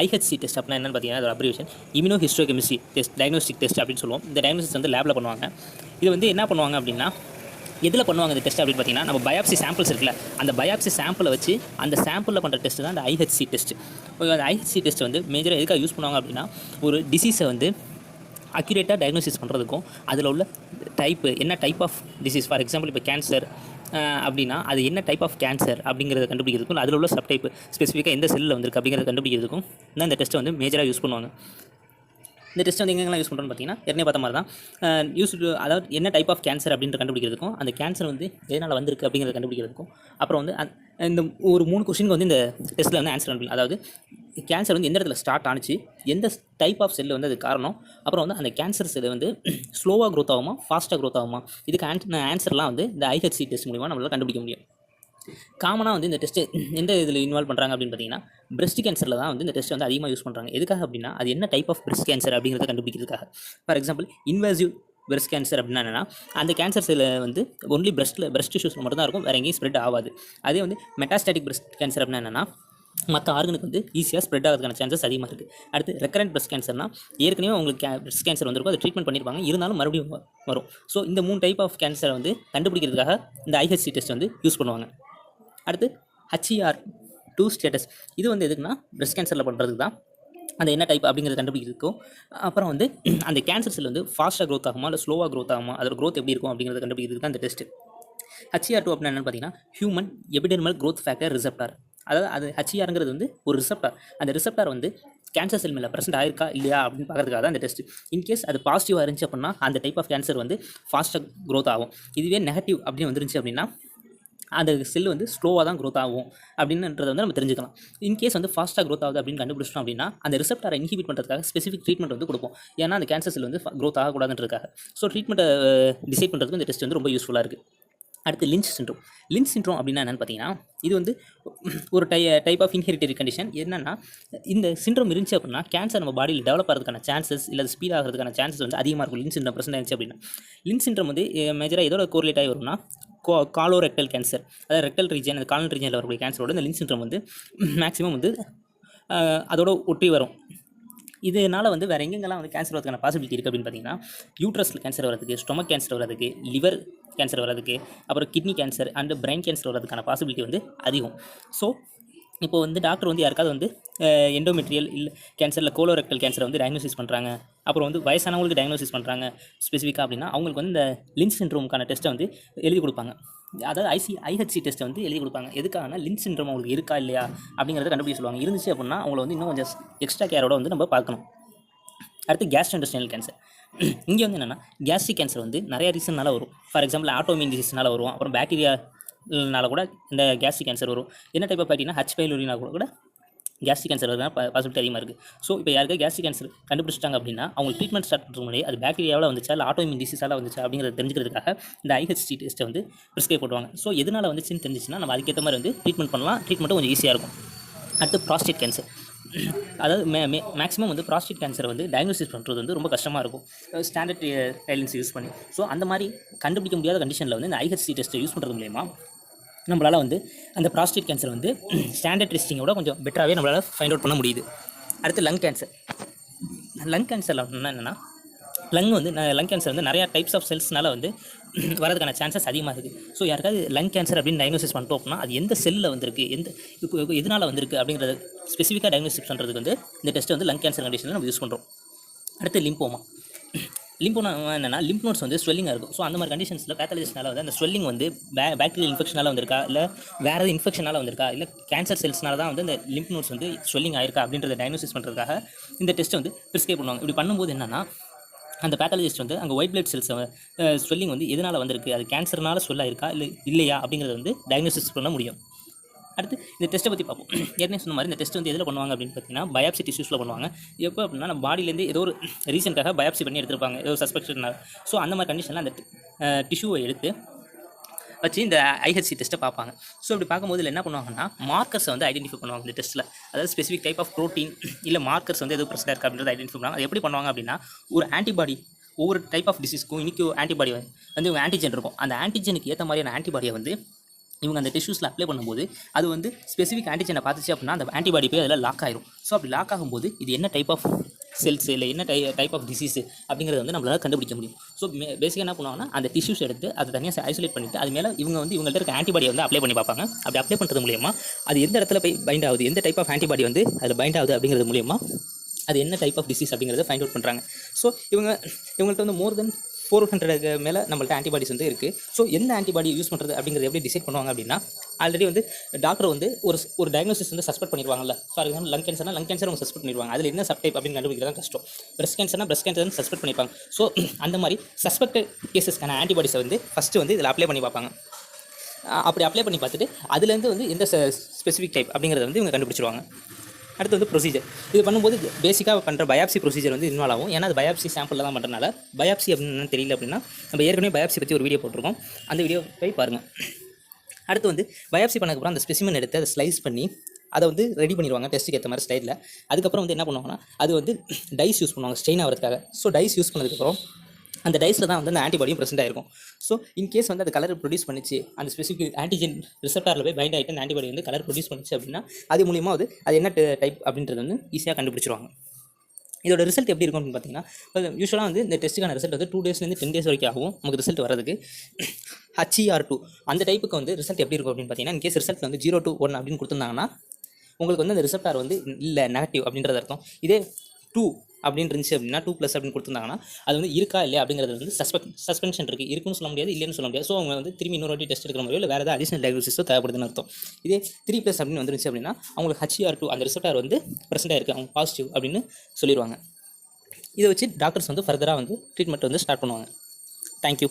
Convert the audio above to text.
ஐஹெச்சி test அப்படின்னா என்னென்னு பார்த்தீங்கன்னா அதோட abbreviation immuno histochemistry test diagnostic test அப்படின்னு சொல்லுவோம். இந்த டயக்னோசிஸ் வந்து லேபில் பண்ணுவாங்க. இது வந்து என்ன பண்ணுவாங்க அப்படின்னா எதில் பண்ணுவாங்க இந்த டெஸ்ட் அப்படின்னு பார்த்தீங்கன்னா நம்ம பயாப்சி சாம்பிள்ஸ் இருக்குல்ல, அந்த பயாப்சி சாம்பிளை வச்சு அந்த சாம்பிளில் பண்ணுற டெஸ்ட் தான் அந்த ஐஹெச்சி டெஸ்ட். அந்த ஐஹெச்சி டெஸ்ட் வந்து மேஜராக எதுக்காக யூஸ் பண்ணுவாங்க அப்படின்னா ஒரு டிசீஸை வந்து அக்யூரேட்டாக டயக்னோசிஸ் பண்ணுறதுக்கும் அதில் உள்ள டைப்பு என்ன type of disease, for example இப்போ கேன்சர் அப்படின்னா அது என்ன டைப் ஆஃப் கேன்சர் அப்படிங்கிறத கண்டுபிடிக்கிறதுக்கும் அதில் உள்ள சப் டைப் ஸ்பெசிஃபிக்காக எந்த செல்லில் வந்திருக்கு அப்படிங்கிறத கண்டுபிடிக்கிறதுக்கும் தான் இந்த டெஸ்ட்டை வந்து மேஜராக யூஸ் பண்ணுவாங்க. இந்த டெஸ்ட் வந்து எங்கெங்கெல்லாம் யூஸ் பண்ணுறோன்னு பார்த்தீங்கன்னா ஏற்கனவே பார்த்த மாதிரி தான் அதாவது என்ன டைப் ஆஃப் கேன்சர் அப்படின்ற கண்டுபிடிக்கிறதுக்கும் அந்த கேன்சர் வந்து எதனால் வந்திருக்கு அப்படிங்கிறத கண்டுபிடிக்கிறதுக்கும் அப்புறம் வந்து இந்த ஒரு 3 கொஸ்டினுக்கு வந்து இந்த டெஸ்ட்டில் வந்து ஆன்சர் பண்ணலாம். அதாவது கேன்சர் வந்து எந்த இடத்துல ஸ்டார்ட் ஆனிச்சு, எந்த டைப் ஆஃப் செல்லு வந்து அது காரணம், அப்புறம் வந்து அந்த கேன்சர் செல்லு வந்து ஸ்லோவாக க்ரோத் ஆகுமா ஃபாஸ்ட்டாக க்ரோத் ஆகுமா, இதுக்கு ஆன்சர்லாம் வந்து இந்த ஐஹெச்சி டெஸ்ட் மூலிமா நம்மளால் கண்டுபிடிக்க முடியும். காமனாக வந்து இந்த டெஸ்ட்டு எந்த இதில் இன்வால்வ் பண்ணுறாங்க அப்படின்னு பார்த்தீங்கன்னா பிரெஸ்ட் கேன்சரில் தான் வந்து இந்த டெஸ்ட் வந்து அதிகமாக யூஸ் பண்ணுறாங்க. எதுக்காக அப்படின்னா அது என்ன டைப் ஆஃப் பிரெஸ்ட் கேன்சர் அப்படிங்கிறத கண்டுபிடிக்கிறதுக்காக. For example invasive breast cancer அப்படின்னா என்னென்னா அந்த கேன்சர்ஸில் வந்து ஒன்லி பிரெஸ்ட் டிஷ்யூஸில் மட்டும் தான் இருக்கும், வேறு எங்கேயும் ஸ்ப்ரெட் ஆகாது. அதே வந்து மெட்டாஸ்டாட்டிக் பிரெஸ்ட் கேன்சர் அப்படின்னா என்னென்னா மற்ற ஆர்கனுக்கு வந்து ஈஸியாக ஸ்ப்ரெட் ஆகிறதுக்கான சான்சஸ் அதிகமாக இருக்குது. அடுத்து ரெக்கரண்ட் பிரெஸ்ட் கேன்சர்னால் ஏற்கனவே உங்களுக்கு பிரெஸ்ட் கேன்சர் வந்திருக்கும், அதை ட்ரீட்மெண்ட் பண்ணியிருப்பாங்க, இருந்தாலும் மறுபடியும் வரும். ஸோ இந்த 3 டைப் ஆஃப் கேன்சரை வந்து கண்டுபிடிக்கிறதுக்காக இந்த ஐஹெச்சி டெஸ்ட் வந்து யூஸ் பண்ணுவாங்க. அடுத்து HER2 ஸ்டேட்டஸ், இது வந்து எதுக்குன்னா பிரெஸ்ட் கேன்சரில் பண்ணுறதுக்கு தான் அந்த என்ன டைப் அப்படிங்கிறத கண்டுபிடிக்கிறதுக்கும் அப்புறம் வந்து அந்த கேன்சர் செல் வந்து ஃபாஸ்ட்டாக க்ரோத் ஆகுமா இல்லை ஸ்லோவாக க்ரோத் ஆகுமா, அதோட க்ரோத் எப்படி இருக்கும் அப்படிங்கிறத கண்டுபிடிக்கிறதுக்கு தான் அந்த டெஸ்ட்டு. HER2 அப்படின்னா என்னென்னு பார்த்தீங்கன்னா human epidermal growth factor receptor. அதாவது அது HERங்கிறது வந்து ஒரு ரிசெப்டார். அந்த ரிசெப்டார் வந்து கேன்சர் செல் மேலே ப்ரெசென்ட் ஆயிருக்கா இல்லையா அப்படின்னு பார்க்கறதுக்காக தான் அந்த டெஸ்ட். இன்கேஸ் அது பாசிட்டிவாக இருந்துச்சு அப்படின்னா அந்த டைப் ஆஃப் கேன்சர் வந்து ஃபாஸ்ட்டாக க்ரோத் ஆகும். இதுவே நெகட்டிவ் அப்படின்னு வந்துருந்துச்சு அப்படின்னா அந்த செல் வந்து ஸ்லோவாக தான் க்ரோத் ஆகும் அப்படின்றத வந்து நம்ம தெரிஞ்சுக்கலாம். இன்கேஸ் வந்து ஃபாஸ்ட்டாக க்ரோத் ஆகுது அப்படின்னு கண்டுபிடிச்சோம் அப்படின்னா அந்த ரிசெப்டாரை இன்ஹிபிட் பண்ணுறதுக்காக ஸ்பெசிஃபிக் ட்ரீட்மெண்ட் வந்து கொடுப்போம். ஏன்னா அந்த கேன்சர் செல் வந்து க்ரோத் ஆகக்கூடாதுன்றதுக்காக. ஸோ ட்ரீட்மெண்ட்டை டிசைட் பண்ணுறதுக்கு இந்த டெஸ்ட் வந்து ரொம்ப யூஸ்ஃபுல்லாக இருக்குது. அடுத்து லிஞ்ச் சிண்ட்ரோம். லிஞ்ச் சிண்ட்ரோம் அப்படின்னா என்னென்னு பார்த்தீங்கன்னா இது வந்து ஒரு டைப் ஆஃப் இன்ஹெரிட்டரி கண்டிஷன். என்னென்னா இந்த சிண்ட்ரோம் இருந்துச்சு அப்படின்னா கேன்சர் நம்ம பாடியில் டெவலப் ஆகிறதுக்கான சான்சஸ் இல்லை ஸ்பீட் ஆகிறதுக்கான சான்சஸ் வந்து அதிகமாக இருக்கும். லிஞ்ச் சிண்ட்ரோம் ப்ரெசென்ட் ஆயிடுச்சு அப்படின்னா லிஞ்ச் சிண்ட்ரோம் வந்து மேஜராக எதோட கோரிலேட் ஆகி வரும்னா காலோரெக்டல் கேன்சர், அதாவது ரெக்டல் ரீஜன், அந்த காலன் ரீஜனில் வரக்கூடிய கேன்சரோட இந்த லிஞ்ச் சிண்ட்ரோம் வந்து மேக்ஸிமம் வந்து அதோட ஒட்டி வரும். இதனால் வந்து வேறு எங்கெங்கெல்லாம் வந்து கேன்சர் வரதுக்கான பாசிபிலிட்டி இருக்குது அப்படின்னு பார்த்தீங்கன்னா யூட்ரஸில் கேன்சர் வரதுக்கு, ஸ்டொமக் கேன்சர் வரதுக்கு, லிவர் கேன்சர் வரதுக்கு, அப்புறம் kidney cancer and brain cancer வரதுக்கான பாசிபிலிட்டி வந்து அதிகம். ஸோ இப்போ வந்து டாக்டர் வந்து யாருக்காவது வந்து எண்டோமெட்ரியல் இல்லை கேன்சரில் கோலோரெக்டல் கேன்சரை வந்து டயக்னோசிஸ் பண்ணுறாங்க, அப்புறம் வந்து வயசானவங்களுக்கு டயக்னோசிஸ் பண்ணுறாங்க ஸ்பெசிஃபிக்காக அப்படின்னா அவங்களுக்கு வந்து இந்த லிஞ்ச் சிண்ட்ரோமுக்கான டெஸ்ட்டை வந்து எழுதி கொடுப்பாங்க. அதாவது ஐஹெச்சி டெஸ்ட்டை வந்து எழுதி கொடுப்பாங்க. எதுக்காகனா லிஞ்ச் சிண்ட்ரோம் அவங்களுக்கு இருக்கா இல்லையா அப்படிங்கிறத கண்டுபிடிக்க சொல்லுவாங்க. இருந்துச்சு அப்படின்னா அவங்கள வந்து இன்னும் கொஞ்சம் எக்ஸ்ட்ரா கேரோட வந்து நம்ம பார்க்கணும். அடுத்து கேஸ்ட்ரோஇன்டெஸ்டைனல் கேன்சர். இங்கே வந்து என்னென்னா கேஸ்ட்ரிக் கேன்சர் வந்து நிறைய ரீசன்னால வரும். ஃபார் எக்ஸாம்பிள் ஆட்டோமின் டிசீஸ்னால வரும், அப்புறம் பாக்டீரியானால கூட இந்த கேஸ்ட்ரிக் கேன்சர் வரும். என்ன type of bacteria H. pylori கூட கேஸ்ட்ரிக் கேன்சர் வரதுனா பாசிபிலிட்டி அதிகமாக இருக்குது. ஸோ இப்போ யாருக்காவது கேஸ்ட்ரிக் கேன்சர் கண்டுபிடிச்சிட்டாங்க அப்படின்னா அவங்க ட்ரீட்மெண்ட் ஸ்டார்ட் பண்ணுற முன்னாடி அது பாக்டீரியாவில் வந்துச்சா இல்லை ஆட்டோமின் டிசீஸால் வந்துச்சா அப்படிங்கிறத தெரிஞ்சுக்கிறதுக்காக இந்த ஐஹெச்சி டெஸ்ட்டை வந்து ப்ரிஸ்கிரைப் பண்ணுவாங்க. ஸோ எதனால் வந்துச்சுன்னு தெரிஞ்சிச்சுன்னா நம்ம அதுக்கேற்ற மாதிரி வந்து ட்ரீட்மெண்ட் பண்ணலாம், ட்ரீட்மெண்ட்டும் கொஞ்சம் ஈஸியாக இருக்கும். அடுத்து ப்ராஸ்டேட் கேன்சர். அதாவது மேக்ஸிமம் வந்து ப்ராஸ்டேட் கேன்சர் வந்து டயக்னோசிஸ் பண்ணுறது வந்து ரொம்ப கஷ்டமாக இருக்கும் ஸ்டாண்டர்ட் கைட்லைன்ஸ் யூஸ் பண்ணி. ஸோ அந்த மாதிரி கண்டுபிடிக்க முடியாத கண்டிஷனில் வந்து இந்த ஐஹெச்சி டெஸ்ட்டை யூஸ் பண்ணுறது மூலமா நம்மளால் வந்து அந்த ப்ராஸ்டேட் கேன்சர் வந்து ஸ்டாண்டர்ட் டெஸ்டிங்கோட கொஞ்சம் பெட்டராகவே நம்மளால் ஃபைண்ட் அவுட் பண்ண முடியுது. அடுத்து லங் கேன்சர். லங் கேன்சரில் என்னென்னா லங் கேன்சர் வந்து நிறையா டைப்ஸ் ஆஃப் செல்ஸ்னால வந்து வரதுக்கான சான்சஸ் அதிகமாக இருக்குது. ஸோ யாருக்காவது லங் கேன்சர் அப்படின்னு டயக்னோசிஸ் பண்ணிட்டோம் அப்படின்னா அது எந்த செல்லில் வந்திருக்கு, எதனால் வந்திருக்கு அப்படிங்கிறத ஸ்பெசிஃபிக்காக டயக்னோசிஸ் பண்ணுறதுக்கு வந்து இந்த டெஸ்ட்டை வந்து லங் கேன்சர் கண்டிஷனில் நம்ம யூஸ் பண்ணுறோம். அடுத்து லிம்போமா. லிம்போனா என்னென்னா லிம்ப் நோட்ஸ் வந்து ஸ்வெல்லிங்காக இருக்கும். ஸோ அந்த மாதிரி கண்டிஷன்ஸில் பேத்தாலஜிஸ்னால வந்து அந்த ஸ்வெல்லிங் வந்து பாக்டீரியல் இன்ஃபெக்ஷனால் வந்திருக்கா இல்லை வேறு எதாவது இன்ஃபெக்ஷனால் வந்திருக்கா இல்லை கேன்சர் செல்ஸ்னால தான் வந்து அந்த லிம்ப் நோட்ஸ் வந்து ஸ்வெல்லிங் ஆயிருக்கா அப்படின்றத டயக்னோசிஸ் பண்ணுறதுக்காக இந்த டெஸ்ட்டை வந்து ப்ரிஸ்கிரைப் பண்ணுவாங்க. இப்படி பண்ணும்போது என்னென்னா அந்த பேத்தாலஜிஸ்ட் வந்து அங்கே ஒயிட் பிளட் செல்ஸ் ஸ்வெல்லிங் வந்து எதனால் வந்திருக்கு, அது கேன்சர்னால ஸ்வெல்லாக இருக்கா இல்லையா அப்படிங்கிறத வந்து டயக்னோசிஸ் பண்ண முடியும். அடுத்து இந்த டெஸ்ட்டை பற்றி பார்ப்போம். ஏற்கனவே சொன்ன மாதிரி இந்த டெஸ்ட் வந்து எதில் பண்ணுவாங்க அப்படின்னு பார்த்தீங்கன்னா பயாப்சி டிஷ்யூஸில் பண்ணுவாங்க. எப்போ அப்படின்னா நம்ம பாடியிலேருந்து ஏதோ ஒரு ரீசனுக்காக பயாப்சி பண்ணி எடுத்துருப்பாங்க, ஏதோ சஸ்பெக்ஷனாக. ஸோ அந்த மாதிரி கண்டிஷனில் அந்த டிஷ்யூவை எடுத்து வச்சு இந்த ஐஹெச்சி டெஸ்ட்டை பார்ப்பாங்க. ஸோ இப்படி பார்க்கும்போது என்ன பண்ணுவாங்கன்னா மார்க்கர்ஸை வந்து ஐடென்டிஃபை பண்ணுவாங்க இந்த டெஸ்ட்டில். அதாவது ஸ்பெசிஃபிக் டைப் ஆஃப் ப்ரோட்டீன் இல்லை மார்க்கர்ஸ் வந்து எதுவும் ப்ரெசென்ட் இருக்குது அப்படின்றத ஐடென்டிஃபை பண்ணுவாங்க. அது எப்படி பண்ணுவாங்க அப்படின்னா ஒரு ஆன்டிபாடி ஒவ்வொரு டைப் ஆஃப் டிசீஸ்க்கும் இன்றைக்கி ஆன்டிபாடி வந்து ஆன்டிஜென் இருக்கும். அந்த ஆன்டிஜெனுக்கு ஏற்ற மாதிரியான ஆன்டிபாடியை வந்து இவங்க அந்த டிஷ்யூஸில் அப்ளை பண்ணும்போது அது வந்து ஸ்பெசிஃபிக் ஆன்டிஜனை பார்த்துச்சு அப்படின்னா அந்த ஆன்டிபாடி போய் அதில் லாக் ஆயிரும். ஸோ அப்படி லாக் ஆகும்போது இது என்ன டைப் ஆஃப் செல்ஸ் இல்லை என்ன டைப் ஆஃப் டிசீஸ் அப்படிங்கிறத வந்து நம்மளால் கண்டுபிடிக்க முடியும். ஸோ பேசிக்காக என்ன பண்ணுவாங்கன்னா அந்த டிஷ்யூஸ் எடுத்து அதை தனியாக ஐசோலேட் பண்ணிவிட்டு அது மேலே இவங்க வந்து இவங்கள்ட்ட இருக்க ஆன்டிபாடியை வந்து அப்ளை பண்ணி பார்ப்பாங்க. அப்படி அப்ளை பண்ணுறது மூலியமாக அது எந்த இடத்துல போய் பைண்ட் ஆகுது, எந்த டைப் ஆஃப் ஆன்டிபாடி வந்து அதில் பைண்ட் ஆகுது அப்படிங்கிறது மூலியமாக அது என்ன டைப் ஆஃப் டிசீஸ் அப்படிங்கிறத ஃபைண்ட் அவுட் பண்ணுறாங்க. ஸோ இவங்கள்ட்ட வந்து மோர் தென் 400 மேலே நம்மள்ட்ட ஆன்டிபாடிஸ் வந்து இருக்குது. ஸோ எந்த ஆன்டிபாடி யூஸ் பண்ணுறது அப்படிங்கிறது எப்படி டிசைட் பண்ணுவாங்க அப்படின்னா, ஆல்ரெடி வந்து டாக்டர் வந்து ஒரு டயக்னோசிஸ் வந்து சஸ்பெக்ட் பண்ணிடுவாங்கல்ல. ஃபார் எக்ஸாம்பிள் லங் கேன்சர் அவங்க சஸ்பெக்ட் பண்ணிடுவாங்க. அதில் என்ன சப் டைப் அப்படின்னு கண்டுபிடிக்கிறது தான் கஷ்டம். பிரஸ்ட் கேன்சர் சஸ்பெக்ட் பண்ணியிருப்பாங்க. ஸோ அந்த மாதிரி சஸ்பெக்டட் கேசஸ்க்கான ஆன்டிபாடிஸை வந்து ஃபஸ்ட்டு வந்து இதில் அப்ளை பண்ணி பார்ப்பாங்க. அப்படி அப்ளை பண்ணி பார்த்துட்டு அதுலேருந்து வந்து எந்த ஸ்பெசிஃபிக் டைப் அப்படிங்கிறத வந்து இவங்க கண்டுபிடிச்சிருவாங்க. அடுத்து வந்து ப்ரொசீஜர். இது பண்ணும்போது பேசிக்காக பண்ணுற பயாப்சி ப்ரொசீஜர் வந்து இன்வால்வ் ஆகும். ஏன்னா அது பயாப்சி சாம்பிளில் தான் பண்ணுறதுனால பயாப்சி அப்படின்னு தெரியல அப்படின்னா நம்ம ஏற்கனவே பயாப்சி பற்றி ஒரு வீடியோ போட்டிருக்கோம். அந்த வீடியோ போய் பாருங்கள். அடுத்து வந்து பயாப்சி பண்ணதுக்கப்புறம் அந்த ஸ்பெசிமன் எடுத்து அதை ஸ்லைஸ் பண்ணி அதை வந்து ரெடி பண்ணிடுவாங்க டெஸ்ட்டுக்கு ஏற்ற மாதிரி ஸ்டைலில். அதுக்கப்புறம் வந்து என்ன பண்ணுவாங்கன்னா அது வந்து டைஸ் யூஸ் பண்ணுவாங்க ஸ்ட்ரெயின் ஆகிறதுக்காக. ஸோ டைஸ் யூஸ் பண்ணதுக்கப்புறம் அந்த டைஸில் தான் வந்து அந்த ஆன்டிபாடியும் ப்ரெசென்ட் ஆகிருக்கும். ஸோ இன்கேஸ் வந்து அது கலர் ப்ரொடியூஸ் பண்ணிச்சு, அந்த ஸ்பெசிஃபிக் ஆன்டிஜன் ரிசெப்டாரில் போய் பைண்ட் ஆகிட்டு அந்த ஆன்டிபாடி வந்து கலர் ப்ரொடியூஸ் பண்ணிச்சு அப்படின்னா அது மூலியமாக அது என்ன டைப் அப்படின்றது வந்து ஈஸியாக கண்டுபிடிச்சிருவாங்க. இதோட ரிசல்ட் எப்படி இருக்கும் அப்படின்னு பார்த்தீங்கன்னா, யூஸ்வலாக வந்து இந்த டெஸ்ட்டுக்கான ரிசல்ட் வந்து 2 டேஸ்லேருந்து 10 டேஸ் வரைக்கும் ஆகும் நமக்கு ரிசல்ட் வரதுக்கு. HER2 அந்த டைப்புக்கு வந்து ரிசல்ட் எப்படி இருக்கும் அப்படின்னு பார்த்தீங்கன்னா, இன்கேஸ் ரிசல்ட் வந்து 0 to 1 அப்படின்னு கொடுத்துருந்தாங்கன்னா உங்களுக்கு வந்து அந்த ரிசெப்டார் வந்து இல்லை நெகட்டிவ் அப்படின்றது அர்த்தம். இதே 2 அப்படின்னு இருந்துச்சு அப்படின்னா 2+ அப்படின்னு கொடுத்துருந்தாங்கன்னா அது வந்து இருக்கா இல்லையா அப்படிங்கிறது வந்து சஸ்பென்ஷன் இருக்குன்னு சொல்ல முடியாது, இல்லைன்னு சொல்ல முடியாது. ஸோ அவங்க வந்து திரும்பி இன்னொரு வாட்டி டெஸ்ட் எடுக்கிற மாதிரியோ இல்லை வேறு ஏதாவது அடிஷனல் டயக்னோசிஸோ தேவைப்படுதுன்னு அர்த்தம். இதே 3+ அப்படின்னு வந்துருச்சு அப்படின்னா அவங்களுக்கு HER2 அந்த ரிசெப்டார் வந்து ப்ரெசென்ட்டாக இருக்குது, அவங்க பாசிட்டிவ் அப்படின்னு சொல்லிடுவாங்க. இதை வச்சு டாக்டர்ஸ் வந்து ஃபர்தராக வந்து ட்ரீட்மெண்ட் வந்து ஸ்டார்ட் பண்ணுவாங்க. தேங்க்யூ.